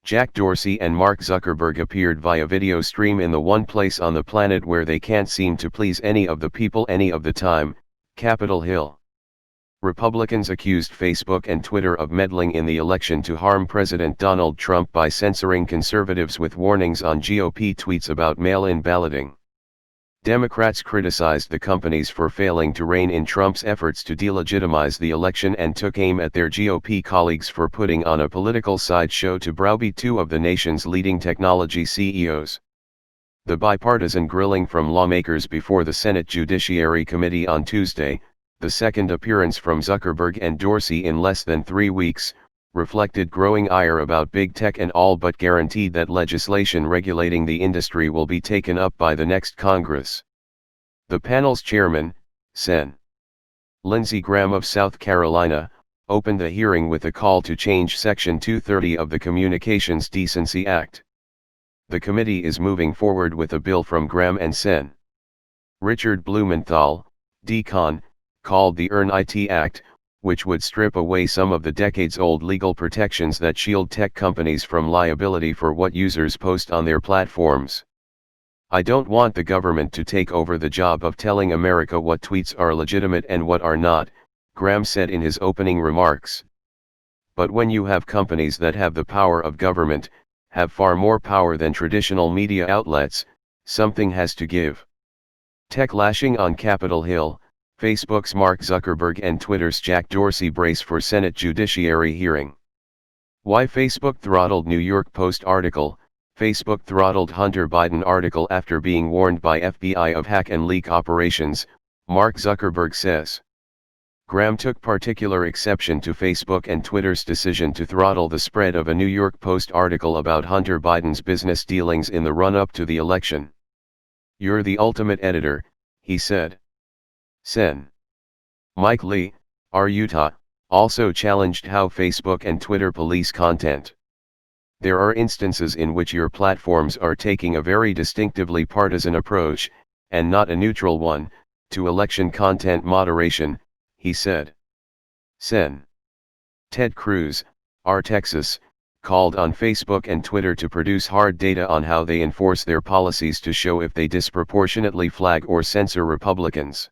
Jack Dorsey and Mark Zuckerberg appeared via video stream in the one place on the planet where they can't seem to please any of the people any of the time, Capitol Hill. Republicans accused Facebook and Twitter of meddling in the election to harm President Donald Trump by censoring conservatives with warnings on GOP tweets about mail-in balloting. Democrats criticized the companies for failing to rein in Trump's efforts to delegitimize the election and took aim at their GOP colleagues for putting on a political sideshow to browbeat two of the nation's leading technology CEOs. The bipartisan grilling from lawmakers before the Senate Judiciary Committee on Tuesday, the second appearance from Zuckerberg and Dorsey in less than 3 weeks, reflected growing ire about big tech and all but guaranteed that legislation regulating the industry will be taken up by the next Congress. The panel's chairman, Sen. Lindsey Graham of South Carolina, opened the hearing with a call to change Section 230 of the Communications Decency Act. The committee is moving forward with a bill from Graham and Sen. Richard Blumenthal, Decon, called the REin Act, which would strip away some of the decades-old legal protections that shield tech companies from liability for what users post on their platforms. "I don't want the government to take over the job of telling America what tweets are legitimate and what are not," Graham said in his opening remarks. "But when you have companies that have the power of government, have far more power than traditional media outlets, something has to give." Tech lashing on Capitol Hill, Facebook's Mark Zuckerberg and Twitter's Jack Dorsey brace for Senate Judiciary hearing. Why Facebook throttled New York Post article, Facebook throttled Hunter Biden article after being warned by FBI of hack and leak operations, Mark Zuckerberg says. Graham took particular exception to Facebook and Twitter's decision to throttle the spread of a New York Post article about Hunter Biden's business dealings in the run-up to the election. "You're the ultimate editor," he said. Sen. Mike Lee, R. Utah, also challenged how Facebook and Twitter police content. "There are instances in which your platforms are taking a very distinctively partisan approach, and not a neutral one, to election content moderation," he said. Sen. Ted Cruz, R. Texas, called on Facebook and Twitter to produce hard data on how they enforce their policies to show if they disproportionately flag or censor Republicans.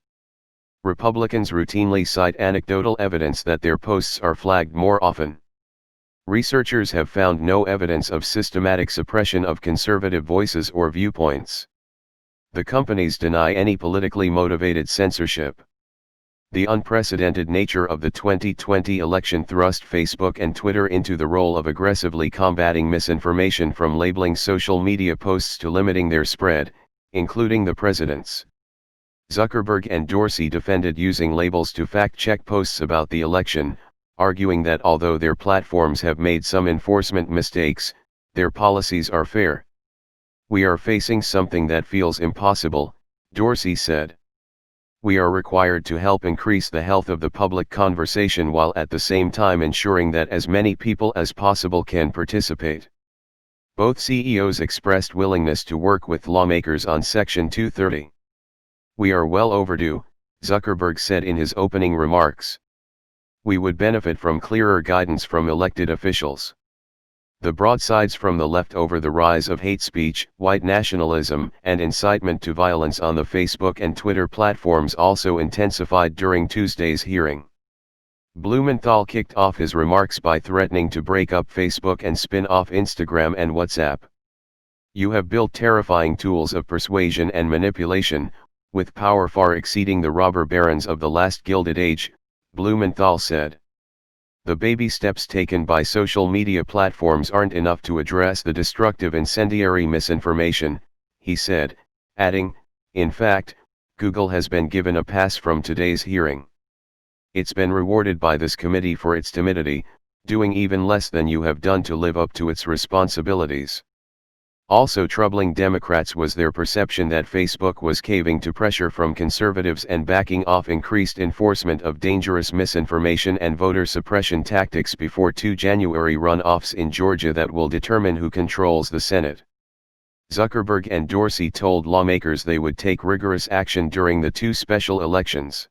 Republicans routinely cite anecdotal evidence that their posts are flagged more often. Researchers have found no evidence of systematic suppression of conservative voices or viewpoints. The companies deny any politically motivated censorship. The unprecedented nature of the 2020 election thrust Facebook and Twitter into the role of aggressively combating misinformation, from labeling social media posts to limiting their spread, including the president's. Zuckerberg and Dorsey defended using labels to fact-check posts about the election, arguing that although their platforms have made some enforcement mistakes, their policies are fair. "We are facing something that feels impossible," Dorsey said. "We are required to help increase the health of the public conversation while at the same time ensuring that as many people as possible can participate." Both CEOs expressed willingness to work with lawmakers on Section 230. "We are well overdue," Zuckerberg said in his opening remarks. "We would benefit from clearer guidance from elected officials." The broadsides from the left over the rise of hate speech, white nationalism, and incitement to violence on the Facebook and Twitter platforms also intensified during Tuesday's hearing. Blumenthal kicked off his remarks by threatening to break up Facebook and spin off Instagram and WhatsApp. "You have built terrifying tools of persuasion and manipulation, with power far exceeding the robber barons of the last Gilded Age," Blumenthal said. "The baby steps taken by social media platforms aren't enough to address the destructive incendiary misinformation," he said, adding, "In fact, Google has been given a pass from today's hearing. It's been rewarded by this committee for its timidity, doing even less than you have done to live up to its responsibilities." Also troubling Democrats was their perception that Facebook was caving to pressure from conservatives and backing off increased enforcement of dangerous misinformation and voter suppression tactics before 2 January runoffs in Georgia that will determine who controls the Senate. Zuckerberg and Dorsey told lawmakers they would take rigorous action during the 2 special elections.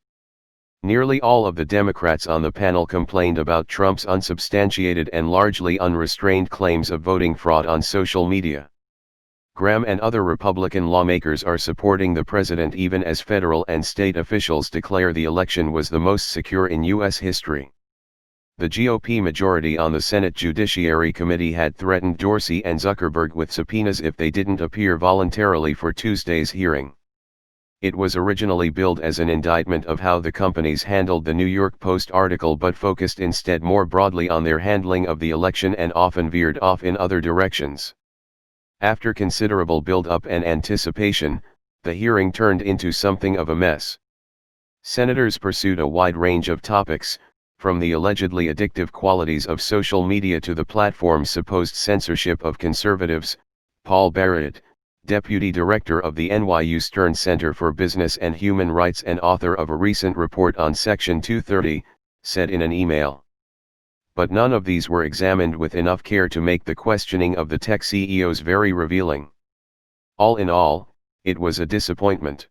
Nearly all of the Democrats on the panel complained about Trump's unsubstantiated and largely unrestrained claims of voting fraud on social media. Graham and other Republican lawmakers are supporting the president even as federal and state officials declare the election was the most secure in U.S. history. The GOP majority on the Senate Judiciary Committee had threatened Dorsey and Zuckerberg with subpoenas if they didn't appear voluntarily for Tuesday's hearing. It was originally billed as an indictment of how the companies handled the New York Post article but focused instead more broadly on their handling of the election and often veered off in other directions. After considerable build-up and anticipation, the hearing turned into something of a mess. Senators pursued a wide range of topics, from the allegedly addictive qualities of social media to the platform's supposed censorship of conservatives. Paul Barrett, deputy director of the NYU Stern Center for Business and Human Rights and author of a recent report on Section 230, said in an email. But none of these were examined with enough care to make the questioning of the tech CEOs very revealing. All in all, it was a disappointment.